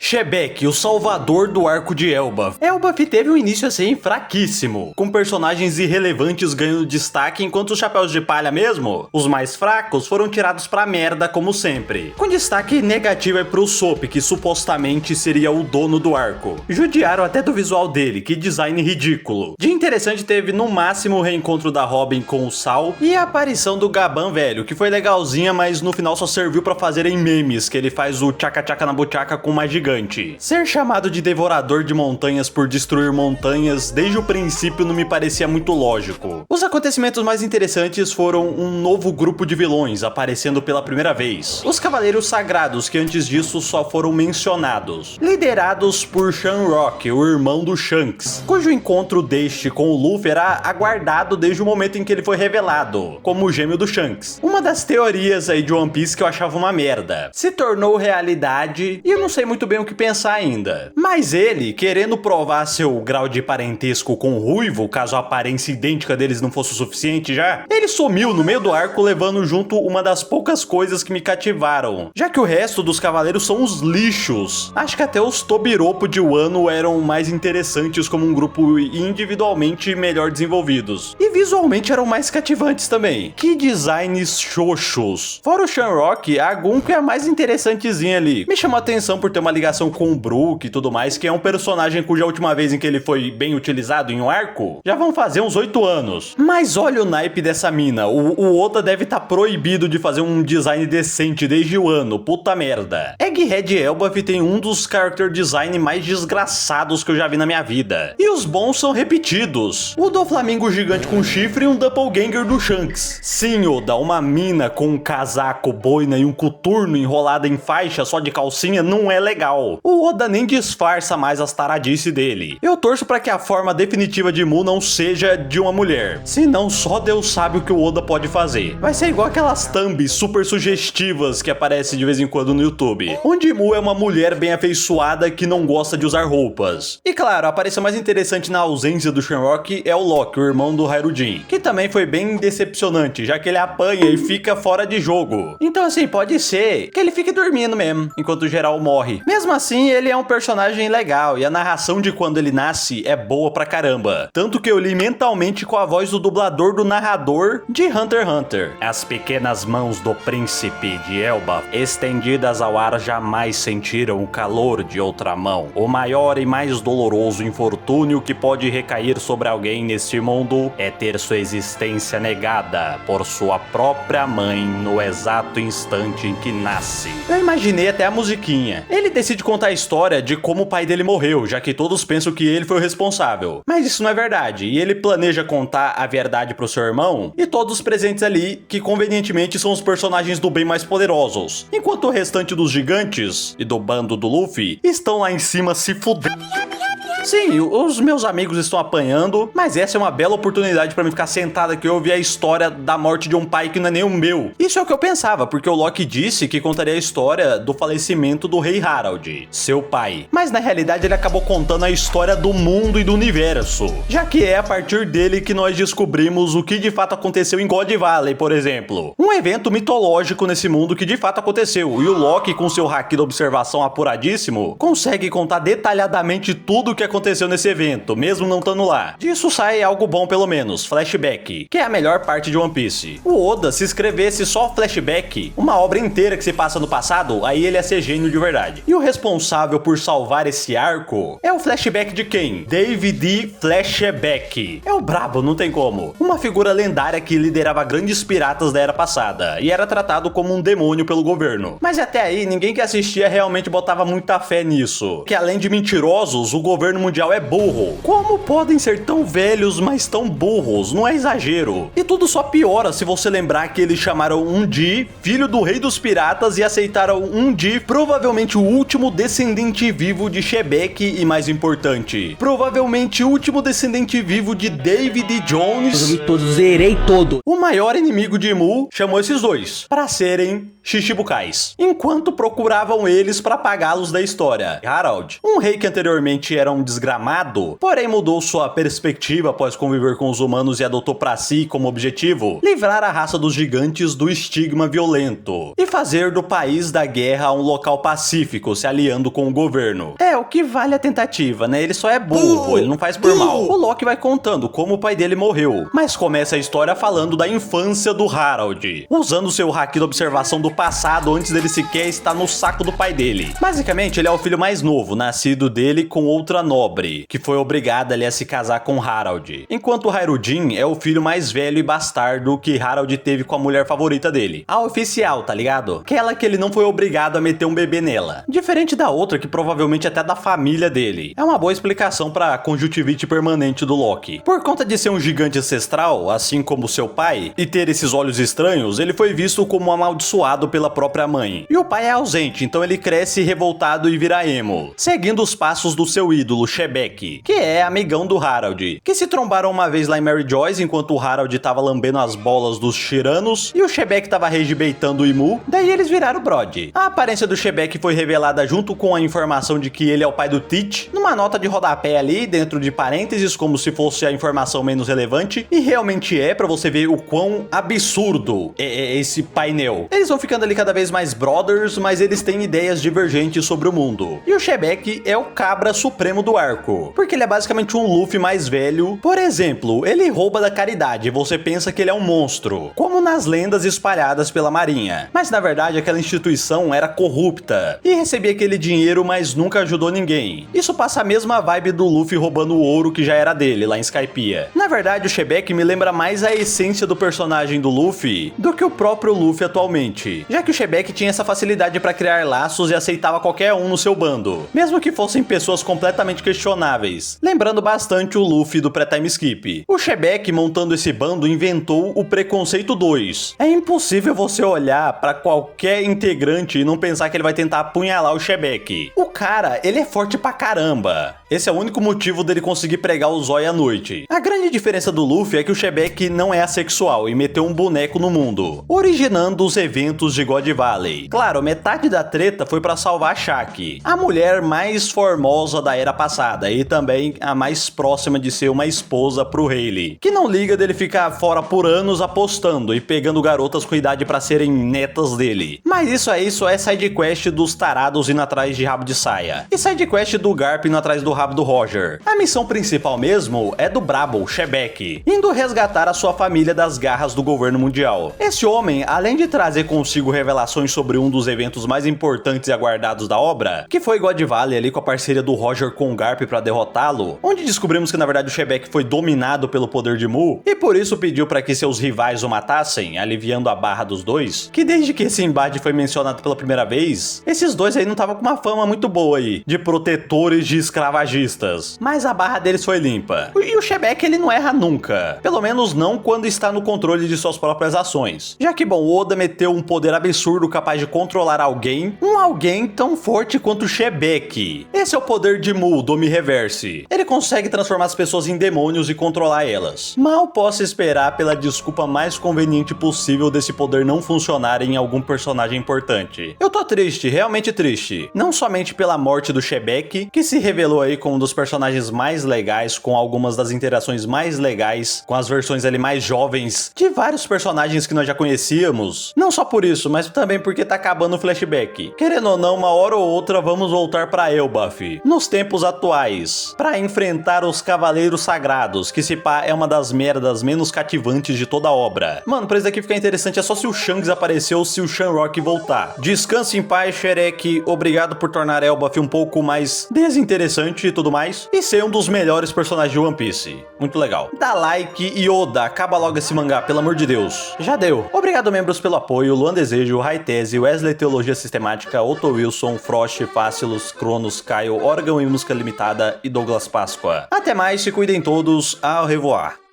Shebek, o salvador do arco de Elbaf. Elbaf teve um início assim fraquíssimo, com personagens irrelevantes ganhando destaque, enquanto os chapéus de palha mesmo, os mais fracos, foram tirados pra merda como sempre. Com destaque negativo é pro Soap, que supostamente seria o dono do arco. Judiaram até do visual dele, que design ridículo. De interessante teve no máximo o reencontro da Robin com o Sal e a aparição do Gaban velho, que foi legalzinha, mas no final só serviu pra fazerem memes, que ele faz o tchaca-tchaca na buchaca com uma gigante. Ser chamado de devorador de montanhas por destruir montanhas desde o princípio não me parecia muito lógico. Os acontecimentos mais interessantes foram um novo grupo de vilões aparecendo pela primeira vez. Os Cavaleiros Sagrados, que antes disso só foram mencionados. Liderados por Shamrock, o irmão do Shanks, cujo encontro deste com o Luffy era aguardado desde o momento em que ele foi revelado como o gêmeo do Shanks. Uma das teorias aí de One Piece que eu achava uma merda. Se tornou realidade e eu não sei muito bem o que pensar ainda. Mas ele, querendo provar seu grau de parentesco com o Ruivo, caso a aparência idêntica deles não fosse o suficiente já, ele sumiu no meio do arco levando junto uma das poucas coisas que me cativaram, já que o resto dos cavaleiros são os lixos. Acho que até os Tobiropo de Wano eram mais interessantes como um grupo individualmente melhor desenvolvidos. E visualmente eram mais cativantes também. Que designs xoxos. Fora o Shamrock, a Gunko é a mais interessantezinha ali. Me chamou a atenção por ter uma ligação com o Brook e tudo mais, que é um personagem cuja última vez em que ele foi bem utilizado em um arco, já vão fazer uns 8 anos. Mas olha o naipe dessa mina, o Oda deve estar proibido de fazer um design decente desde o ano, puta merda. Egghead Elbaf tem um dos character design mais desgraçados que eu já vi na minha vida. E os bons são repetidos. O do Flamingo gigante com chifre e um doppelganger do Shanks. Sim, Oda, uma mina com um casaco, boina e um coturno enrolada em faixa só de calcinha não é legal. O Oda nem disfarça mais as taradices dele. Eu torço pra que a forma definitiva de Mu não seja de uma mulher. Senão só Deus sabe o que o Oda pode fazer. Vai ser igual aquelas thumbs super sugestivas que aparecem de vez em quando no YouTube, onde Mu é uma mulher bem afeiçoada que não gosta de usar roupas. E claro, a aparição mais interessante na ausência do Shamrock é o Loki, o irmão do Hairujin, que também foi bem decepcionante, já que ele apanha e fica fora de jogo. Então assim, pode ser que ele fique dormindo mesmo, enquanto o geral morre. Mesmo assim, ele é um personagem legal e a narração de quando ele nasce é boa pra caramba. Tanto que eu li mentalmente com a voz do dublador do narrador de Hunter x Hunter. As pequenas mãos do príncipe de Elbaf, estendidas ao ar, jamais sentiram o calor de outra mão. O maior e mais doloroso infortúnio que pode recair sobre alguém neste mundo é ter sua existência negada por sua própria mãe no exato instante em que nasce. Eu imaginei até a musiquinha. Ele decide contar a história de como o pai dele morreu, já que todos pensam que ele foi o responsável. Mas isso não é verdade, e ele planeja contar a verdade pro seu irmão e todos os presentes ali, que convenientemente são os personagens do bem mais poderosos, enquanto o restante dos gigantes e do bando do Luffy estão lá em cima se fudendo. Sim, os meus amigos estão apanhando, mas essa é uma bela oportunidade pra mim ficar sentado aqui e ouvir a história da morte de um pai que não é nem o meu. Isso é o que eu pensava, porque o Loki disse que contaria a história do falecimento do rei Harald, seu pai. Mas na realidade ele acabou contando a história do mundo e do universo, já que é a partir dele que nós descobrimos o que de fato aconteceu em God Valley, por exemplo. Um evento mitológico nesse mundo que de fato aconteceu, e o Loki, com seu haki da observação apuradíssimo, consegue contar detalhadamente tudo o que aconteceu nesse evento, mesmo não estando lá. Disso sai algo bom pelo menos, flashback, que é a melhor parte de One Piece. O Oda, se escrevesse só flashback, uma obra inteira que se passa no passado, aí ele ia ser gênio de verdade. E o responsável por salvar esse arco é o flashback de quem? David Flashback. É o brabo, não tem como. Uma figura lendária que liderava grandes piratas da era passada e era tratado como um demônio pelo governo. Mas até aí, ninguém que assistia realmente botava muita fé nisso. Que além de mentirosos, o governo mundial é burro. Como podem ser tão velhos, mas tão burros? Não é exagero. E tudo só piora se você lembrar que eles chamaram Undi, filho do rei dos piratas, e aceitaram Undi, provavelmente o último descendente vivo de Shebek e, mais importante, provavelmente o último descendente vivo de David Jones. Eu vi todos, zerei todo. O maior inimigo de Mu chamou esses dois para serem Shichibukais, enquanto procuravam eles para apagá-los da história. Harald, um rei que anteriormente era um desgramado, porém mudou sua perspectiva após conviver com os humanos e adotou para si como objetivo livrar a raça dos gigantes do estigma violento e fazer do país da guerra um local pacífico, se aliando com o governo. É o que vale a tentativa, né? Ele só é burro, ele não faz por mal. O Loki vai contando como o pai dele morreu, mas começa a história falando da infância do Harald, usando seu haki de observação do passado antes dele sequer estar no saco do pai dele. Basicamente, ele é o filho mais novo, nascido dele com outra nobre, que foi obrigada ali a se casar com Harald, enquanto Hairudin é o filho mais velho e bastardo que Harald teve com a mulher favorita dele, a oficial, tá ligado? Aquela que ele não foi obrigado a meter um bebê nela, diferente da outra que provavelmente até é da família dele. É uma boa explicação pra conjuntivite permanente do Loki. Por conta de ser um gigante ancestral, assim como seu pai, e ter esses olhos estranhos, ele foi visto como amaldiçoado pela própria mãe. E o pai é ausente, então ele cresce revoltado e vira emo, seguindo os passos do seu ídolo, Shebek, que é amigão do Harald, que se trombaram uma vez lá em Mary Joyce enquanto o Harald tava lambendo as bolas dos Tiranos e o Shebek tava regibeitando o Imu, daí eles viraram brode. A aparência do Shebek foi revelada junto com a informação de que ele é o pai do Teach, numa nota de rodapé ali, dentro de parênteses, como se fosse a informação menos relevante, e realmente é, pra você ver o quão absurdo é esse painel. Eles vão ficando ali cada vez mais brothers, mas eles têm ideias divergentes sobre o mundo. E o Shebek é o cabra supremo do arco, porque ele é basicamente um Luffy mais velho. Por exemplo, ele rouba da caridade e você pensa que ele é um monstro, como nas lendas espalhadas pela marinha. Mas na verdade aquela instituição era corrupta e recebia aquele dinheiro, mas nunca ajudou ninguém. Isso passa a mesma vibe do Luffy roubando o ouro que já era dele lá em Skypiea. Na verdade o Shebek me lembra mais a essência do personagem do Luffy do que o próprio Luffy atualmente, já que o Shebek tinha essa facilidade para criar laços e aceitava qualquer um no seu bando, mesmo que fossem pessoas completamente questionáveis, lembrando bastante o Luffy do pré-time skip. O Shebek, montando esse bando, inventou o preconceito 2. É impossível você olhar para qualquer integrante e não pensar que ele vai tentar apunhalar o Shebek. O cara, ele é forte pra caramba. Esse é o único motivo dele conseguir pregar o zóio à noite. A grande diferença do Luffy é que o Shebek não é assexual e meteu um boneco no mundo, originando os eventos de God Valley. Claro, metade da treta foi pra salvar a Shaki, a mulher mais formosa da era passada e também a mais próxima de ser uma esposa pro Rayleigh, que não liga dele ficar fora por anos apostando e pegando garotas com idade pra serem netas dele. Mas isso aí só é sidequest dos tarados indo atrás de rabo de saia, e sidequest do Garp indo atrás do rabo do Roger. A missão principal mesmo é do brabo, Shebek, indo resgatar a sua família das garras do governo mundial. Esse homem, além de trazer consigo revelações sobre um dos eventos mais importantes e aguardados da obra, que foi God Valley ali com a parceria do Roger com o Garp pra derrotá-lo, onde descobrimos que na verdade o Shebek foi dominado pelo poder de Mu e por isso pediu para que seus rivais o matassem, aliviando a barra dos dois, que desde que esse embate foi mencionado pela primeira vez, esses dois aí não estavam com uma fama muito boa aí, de protetores de escravagistas, mas a barra deles foi limpa. E o Shebek ele não erra nunca, pelo menos não quando está no controle de suas próprias ações, já que bom, Oda meteu um poder absurdo capaz de controlar alguém, um alguém tão forte quanto o Shebek. Esse é o poder de Mu, do Miiverse. Ele consegue transformar as pessoas em demônios e controlar elas. Mal posso esperar pela desculpa mais conveniente possível desse poder não funcionar em algum personagem importante. Eu tô triste, realmente triste. Não somente pela morte do Shebek, que se revelou aí como um dos personagens mais legais, com algumas das interações mais legais, com as versões ali mais jovens de vários personagens que nós já conhecíamos. Não só por isso, mas também porque tá acabando o flashback. Querendo ou não, uma hora ou outra vamos voltar pra Elbaf, nos tempos atuais, pra enfrentar os Cavaleiros Sagrados, que se pá é uma das merdas menos cativantes de toda a obra. Mano, pra isso daqui ficar interessante é só se o Shanks aparecer ou se o Shamrock voltar. Descanse em paz, Shrek. Obrigado por tornar Elbaf um pouco mais desinteressante e tudo mais, e ser um dos melhores personagens de One Piece. Muito legal. Dá like e Oda, acaba logo esse mangá, pelo amor de Deus. Já deu. Obrigado, membros, pelo apoio. Luan Desejo, Raitese, Wesley Teologia Sistemática, Otto Wilson, Frost, Fácilos, Cronos, Caio, Órgão e Música Limitada e Douglas Páscoa. Até mais, se cuidem todos. Au revoir.